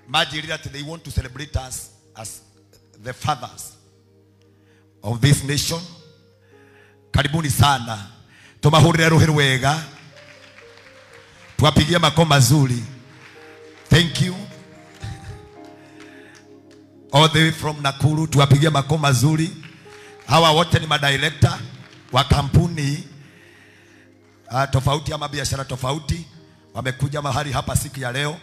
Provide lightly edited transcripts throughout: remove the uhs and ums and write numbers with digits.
Imagine that they want to celebrate us as the fathers of this nation. Karibuni sana. Tumahurire ruhi rwega. Tuwapigie makofi mazuri. Thank you. All the way from Nakuru, tuwapigie makofi mazuri. Hawa wote ni madirector wa kampuni tofauti ama biashara tofauti. Wamekuja mahali hapa siku ya leo.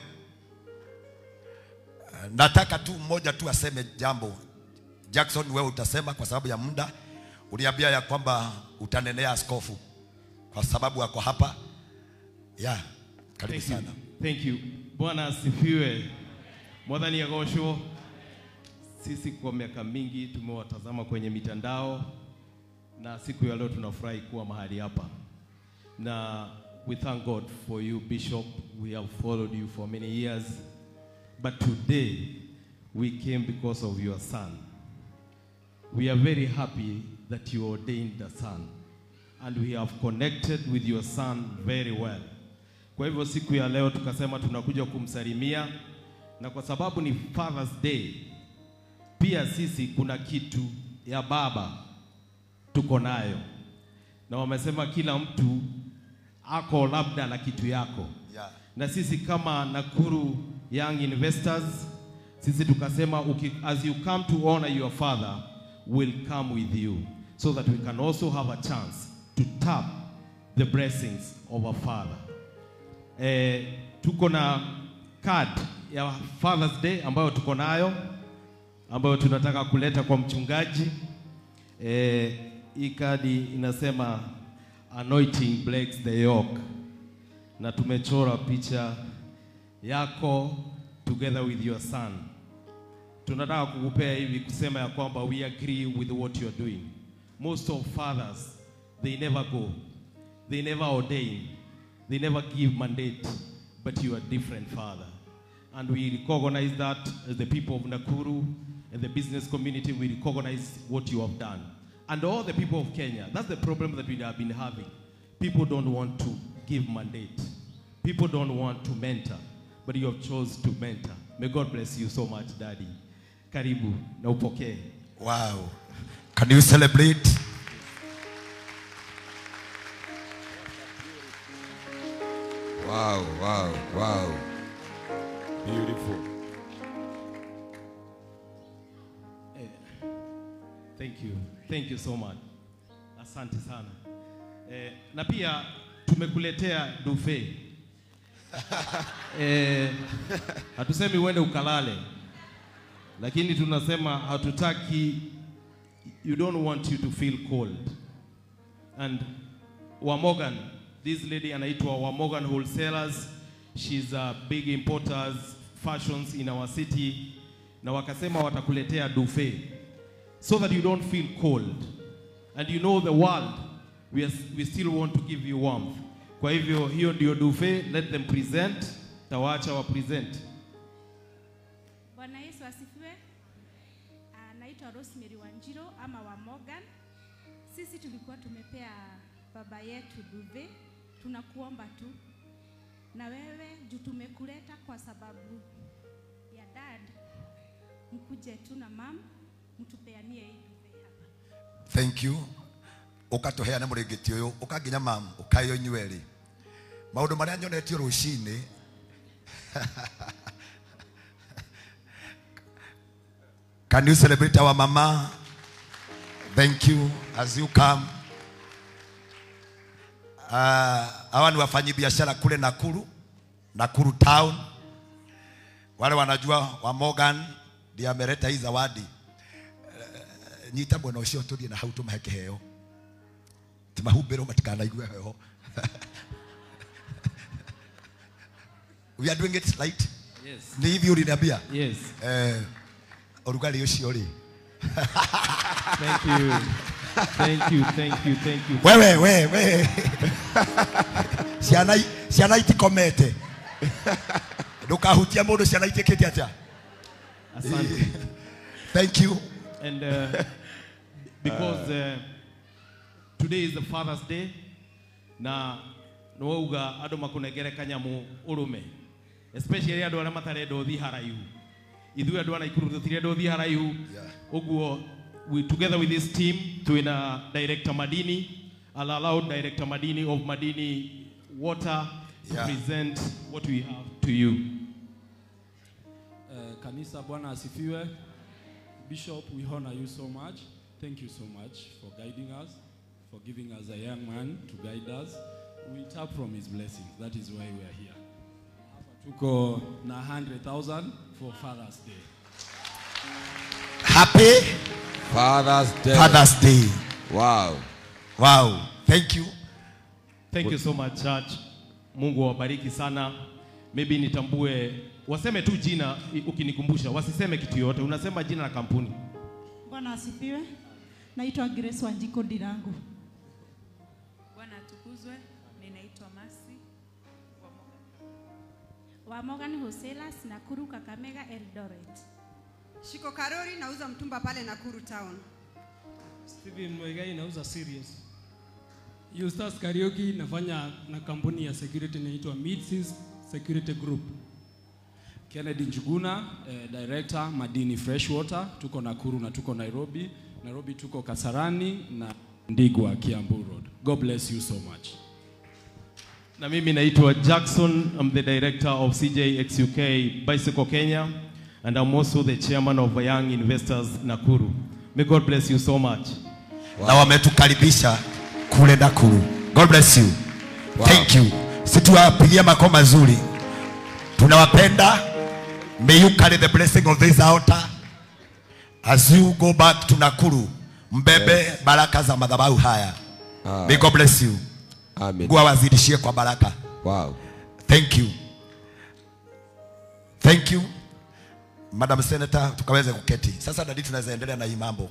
Nataka tu mmoja tu aseme jambo. Jackson, wewe utasema kwa sababu ya muda. Uliambia ya kwamba utanenea askofu kwa sababu wako hapa. Yeah, karibu sana. Thank you. Bwana asifiwe. Mwadhani agosho. Sisi kwa miaka mingi tumewatazama kwenye mitandao na siku ya leo tunafurahi kuwa mahali hapa. Na we thank God for you, Bishop. We have followed you for many years. But today, we came because of your son. We are very happy that you ordained a son. And we have connected with your son very well. Kwa hivyo siku ya leo tukasema tunakuja kumsalimia. Na kwa sababu ni Father's Day, pia sisi kuna kitu ya baba tuko nayo. Na wamesema kila mtu ako labda na kitu yako. Yeah. Na sisi kama Nakuru Young Investors, sisi tukasema as you come to honor your father, we'll come with you so that we can also have a chance to tap the blessings of our father. Tuko na card ya Father's Day ambayo tuko nayo, ambayo tunataka kuleta kwa mchungaji. Hii kadi inasema anointing breaks the yoke. Na tumechora picha yako together with your son. Tunataka kukupea hivi kusema ya kwamba we agree with what you are doing. Most of fathers, they never go. They never ordain. They never give mandate. But you are different, Father. And we recognize that as the people of Nakuru and the business community, we recognize what you have done. And all the people of Kenya, that's the problem that we have been having. People don't want to give mandate. People don't want to mentor. But you have chosen to mentor. May God bless you so much, Daddy. Karibu na upokee. Wow. Can you celebrate? Wow, wow, wow. Beautiful. Thank you. Thank you so much. Asante sana. Na pia tumekuletea duvet. Hatusemi uende ukalale. Lakini tunasema hatutaki, you don't want you to feel cold. And Wamogan, this lady anaitwa Wamogan Wholesalers, she's a big importers fashions in our city. Na wakasema watakuletea duvet so that you don't feel cold. And you know the world, we still want to give you warmth. Kwa hivyo hiyo ndio duvet, let them present. Tawaacha wa present. Bwana Yesu asifiwe. Naitwa Rosemary Wanjiro ama wa Morgan. Sisi tulikuwa tumepea baba yetu duvet. Tunakuomba tu na wewe juu tumekuleta kwa sababu ya dad, mkuje tu na mam mtupeanie hii duvet hapa. Thank you. Ukatoheana murigiti uyu ukaginya mam ukayo nyweli. Maundu maria nyonetio rucini Can you celebrate our mama? Thank you as you come. Hawa ni wafanyi biashara kule Nakuru town. Wale wanajua wa Morgan ndiye ameleta hii zawadi. Nyita bwana ucio tuthie na hau tumaheke heo. Timahubiro matikanaigwe heo. We are doing it right. Yes. Ni hivi uliniambia? Yes. Orugali ucio ri. Thank you. Thank you, thank you, thank you. Wewe. Ciana itikomete. Ndukahutia mundu ciana itikite atia. Asante. Thank you. And because today is the Father's Day, na nouga adu makunegere kanyamu urume. especially andu aria matarendo thi haraihu ithu andu ana ikuru tutirendo thi haraihu uguo we together with this team tuina director Madini. I'll allow Director Madini of Madini Water to present what we have to you. Kanisa, Bwana asifiwe. Bishop, we honor you so much. Thank you so much for guiding us, for giving us a young man to guide us. We tap from his blessings. That is why we are here. Tuko na 100,000 for Father's Day. Happy Father's Day. Father's Day. Wow. Wow. Thank you. Thank you so much, church. Mungu awabariki sana. Maybe nitambue, waseme tu jina ukinikumbusha, wasiseme kitu yote. Unasema jina la kampuni. Bwana asifiwe. Naitwa Grace Wanjiko Dirangu. Bwana atukuzwe. Ninaitwa Masi Wa Morgan Wholesalers Nakuru, Kakamega, Eldoret. Shiko Karori, nauza mtumba pale Nakuru town. Steven Mwegai, nauza serious. Eustace Karaoke, nafanya na kampuni ya security inaitwa Midsis Security Group. Kennedy Njuguna, director Madini Freshwater, tuko Nakuru na tuko Nairobi. Nairobi tuko Kasarani na Ndigwa, Kiambu Road. God bless you so much. Na mimi naitwa Jackson. I'm the director of CJXUK Bicycle Kenya, and I'm also the chairman of Young Investors Nakuru. May God bless you so much. Wow. Na wametukaribisha kule Nakuru. God bless you. Wow. Thank you. Situwapigia makofi mazuri. Tunawapenda. May you carry the blessing of this altar as you go back to Nakuru. Mbebe baraka za madhabahu haya. May God bless you. Amen. Mungu awazidishie kwa baraka. Wow. Thank you. Thank you. Madam Senator, tukaweze kuketi. Sasa dadi tunaweza endelea na hii mambo.